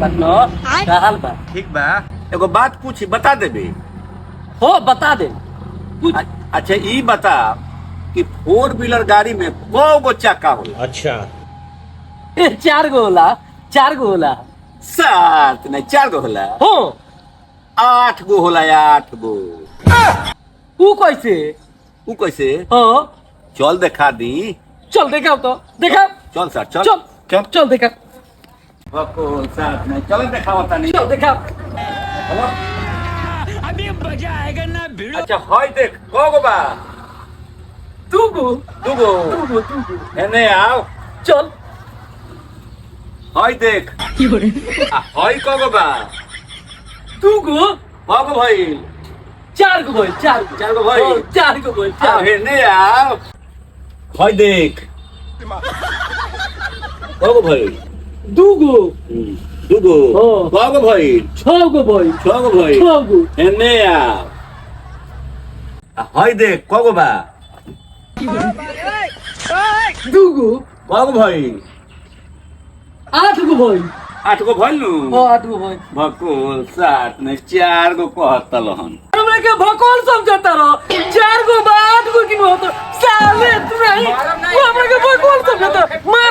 पन्नो का हाल बा? ठीक बा। एगो बात पूछी, बता देबे? हो बता दे। पूछ। अच्छा ई बता कि 4 व्हीलर गाड़ी में कौ चक्का होला? अच्छा। 4 गो होला। 7 नहीं 4 होला। हो 8 होला 8। ऊ कैसे? ऊ कैसे? हो चल देखा दी। चल देखा तो देखा। चल सर चल चल चल चल देखा। बको साथ नहीं चल देखावता नहीं। चल देखा। हेलो अभी मजा आएगा ना भिड़ो। अच्छा हई देख कौ बा? दूगो दूगो एने आओ। चल। हई देख हई कौ बा? दूगो कौ भाई? 4 गो भाई 4 गो। 4 भाई। 4 गो भाई आओ 4। एने आओ। हई देख कौ भाई? दूगो दूगो हाँ। कौ भाई? 6 गो भाई 6 भाई। 6 गो। एने आओ। हई देख कौ बा? दूगो कौ भाई? 8 गो भाई। 8 भइल नु। हो 8 गो भाई। भकोल 7 नहीं 4 कहतल हन। हमरा के भकोल समझता रहो। 4 गो बा 8 गो किनो तो साले तू नहीं। हमरा के भकोल समझता मार।